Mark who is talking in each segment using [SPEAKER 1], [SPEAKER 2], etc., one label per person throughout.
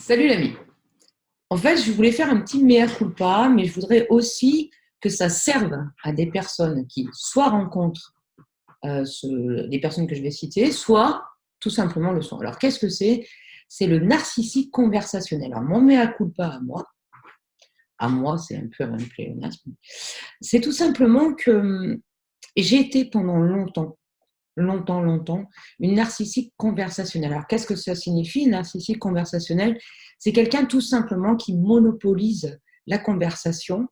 [SPEAKER 1] Salut l'ami. En fait, je voulais faire un petit mea culpa, mais je voudrais aussi que ça serve à des personnes qui soit rencontrent les personnes que je vais citer, soit tout simplement le sont. Alors, qu'est-ce que c'est? C'est le narcissique conversationnel. Alors, mon mea culpa à moi, c'est un peu un pléonasme. C'est tout simplement que j'ai été pendant longtemps, une narcissique conversationnelle. Alors, qu'est-ce que ça signifie, une narcissique conversationnelle? C'est quelqu'un tout simplement qui monopolise la conversation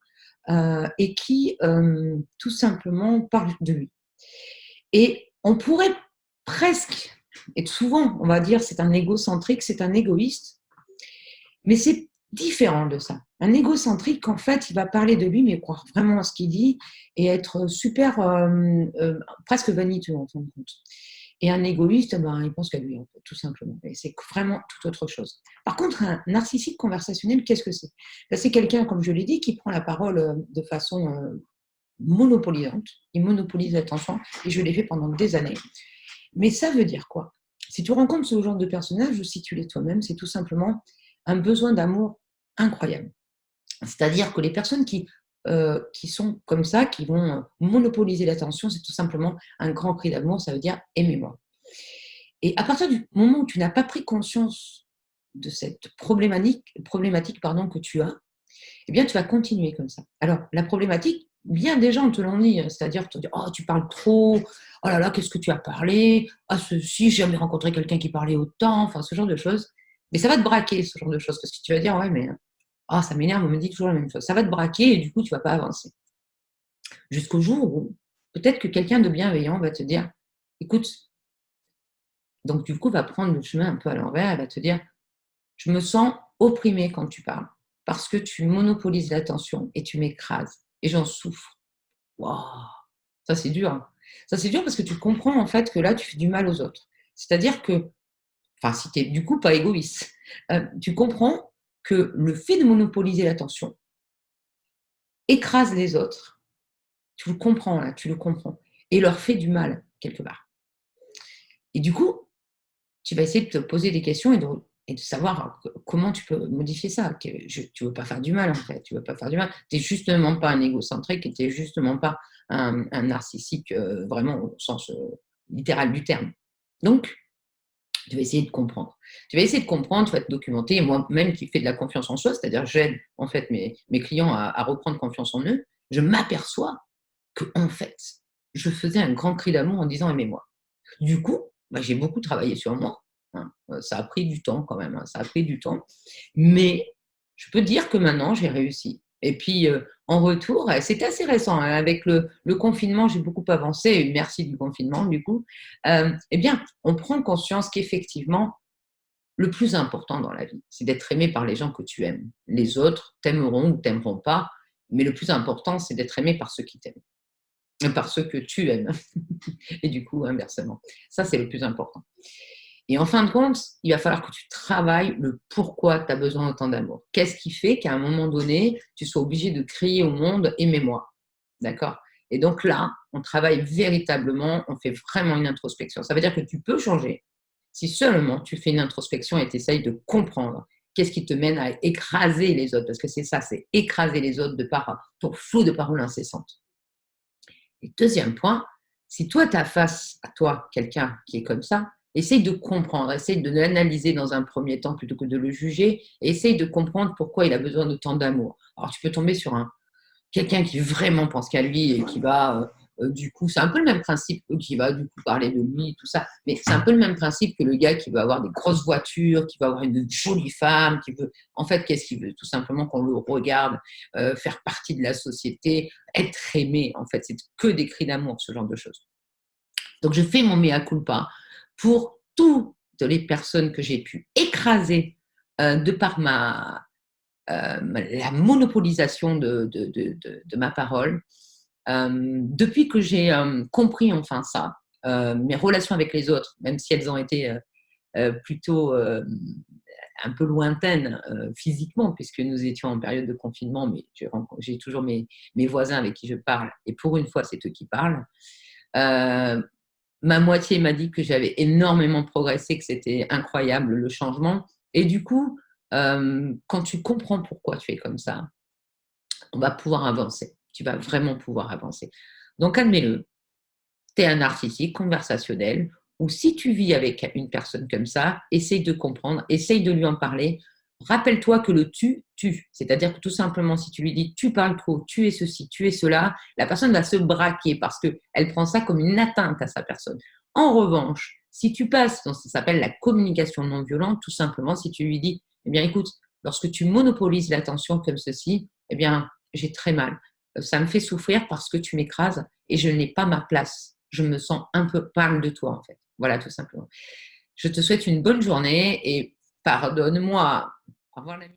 [SPEAKER 1] et qui tout simplement parle de lui. Et on pourrait presque, et souvent on va dire c'est un égocentrique, c'est un égoïste, mais c'est différent de ça. Un égocentrique, en fait, il va parler de lui, mais croire vraiment à ce qu'il dit et être super, presque vaniteux en fin de compte. Et un égoïste, ben, il pense qu'à lui, en fait, tout simplement. Et c'est vraiment tout autre chose. Par contre, un narcissique conversationnel, qu'est-ce que c'est? Ben, c'est quelqu'un, comme je l'ai dit, qui prend la parole de façon monopolisante. Il monopolise l'attention, et je l'ai fait pendant des années. Mais ça veut dire quoi? Si tu rencontres ce genre de personnage, si tu l'es toi-même, c'est tout simplement un besoin d'amour incroyable. C'est-à-dire que les personnes qui sont comme ça, qui vont monopoliser l'attention, c'est tout simplement un grand cri d'amour, ça veut dire aimez-moi. Et à partir du moment où tu n'as pas pris conscience de cette problématique que tu as, eh bien, tu vas continuer comme ça. Alors, la problématique, bien des gens te l'ont dit, c'est-à-dire te dire oh, tu parles trop, oh là là, qu'est-ce que tu as parlé, ah, ceci, j'ai jamais rencontré quelqu'un qui parlait autant, enfin, ce genre de choses. Mais ça va te braquer, ce genre de choses, parce que tu vas dire ouais, mais oh, ça m'énerve, on me dit toujours la même chose. Ça va te braquer et du coup, tu ne vas pas avancer. Jusqu'au jour où peut-être que quelqu'un de bienveillant va te dire écoute, donc du coup, va prendre le chemin un peu à l'envers, elle va te dire je me sens opprimée quand tu parles parce que tu monopolises l'attention et tu m'écrases et j'en souffre. Waouh, ça c'est dur, hein. Ça c'est dur parce que tu comprends en fait que là tu fais du mal aux autres. C'est-à-dire que, enfin si tu es du coup pas égoïste, tu comprends que le fait de monopoliser l'attention écrase les autres. Tu le comprends là, tu le comprends et leur fait du mal quelque part. Et du coup, tu vas essayer de te poser des questions et de savoir comment tu peux modifier ça. Tu ne veux pas faire du mal, en fait. Tu veux pas faire du mal. Tu n'es justement pas un égocentrique et tu n'es justement pas un narcissique vraiment au sens littéral du terme. Donc, tu vas essayer de comprendre. Tu vas essayer de comprendre, tu vas te documenter. Et moi-même qui fais de la confiance en soi, c'est-à-dire j'aide en fait mes clients à reprendre confiance en eux, je m'aperçois que en fait, je faisais un grand cri d'amour en disant aimez-moi. Du coup, bah, j'ai beaucoup travaillé sur moi, hein. Ça a pris du temps quand même, hein, ça a pris du temps. Mais je peux dire que maintenant, j'ai réussi. Et puis, en retour, c'était assez récent, hein, avec le confinement, j'ai beaucoup avancé, merci du confinement, du coup. Eh bien, on prend conscience qu'effectivement, le plus important dans la vie, c'est d'être aimé par les gens que tu aimes. Les autres t'aimeront ou t'aimeront pas, mais le plus important, c'est d'être aimé par ceux qui t'aiment, par ceux que tu aimes. Et du coup, inversement. Ça, c'est le plus important. Et en fin de compte, il va falloir que tu travailles le pourquoi tu as besoin d'autant d'amour. Qu'est-ce qui fait qu'à un moment donné, tu sois obligé de crier au monde aimez-moi. D'accord? Et donc là, on travaille véritablement, on fait vraiment une introspection. Ça veut dire que tu peux changer si seulement tu fais une introspection et tu essayes de comprendre qu'est-ce qui te mène à écraser les autres. Parce que c'est ça, c'est écraser les autres de par ton flot de paroles incessantes. Et deuxième point, si toi, tu as face à toi quelqu'un qui est comme ça, essaye de comprendre, essaye de l'analyser dans un premier temps plutôt que de le juger, et essaye de comprendre pourquoi il a besoin de tant d'amour. Alors, tu peux tomber sur quelqu'un qui vraiment pense qu'à lui et qui va, du coup, c'est un peu le même principe, qui va du coup parler de lui, tout ça, mais c'est un peu le même principe que le gars qui va avoir des grosses voitures, qui va avoir une jolie femme, qui veut, en fait, qu'est-ce qu'il veut? Tout simplement qu'on le regarde, faire partie de la société, être aimé, en fait, c'est que des cris d'amour, ce genre de choses. Donc, je fais mon mea culpa pour toutes les personnes que j'ai pu écraser de par la monopolisation de ma parole. Depuis que j'ai compris enfin ça, mes relations avec les autres, même si elles ont été plutôt un peu lointaines physiquement, puisque nous étions en période de confinement, mais j'ai toujours mes voisins avec qui je parle, et pour une fois, c'est eux qui parlent. Euh, Ma moitié m'a dit que j'avais énormément progressé, que c'était incroyable le changement. Et du coup, quand tu comprends pourquoi tu es comme ça, on va pouvoir avancer. Tu vas vraiment pouvoir avancer. Donc, admets-le, tu es un narcissique conversationnel, ou si tu vis avec une personne comme ça, essaye de comprendre, essaye de lui en parler. Rappelle-toi que le tu tue. C'est-à-dire que tout simplement, si tu lui dis tu parles trop, tu es ceci, tu es cela, la personne va se braquer parce qu'elle prend ça comme une atteinte à sa personne. En revanche, si tu passes dans ce qui s'appelle la communication non violente, tout simplement, si tu lui dis, eh bien écoute, lorsque tu monopolises l'attention comme ceci, eh bien j'ai très mal. Ça me fait souffrir parce que tu m'écrases et je n'ai pas ma place. Je me sens un peu parle de toi en fait. Voilà, tout simplement. Je te souhaite une bonne journée et pardonne-moi. Au revoir l'ami.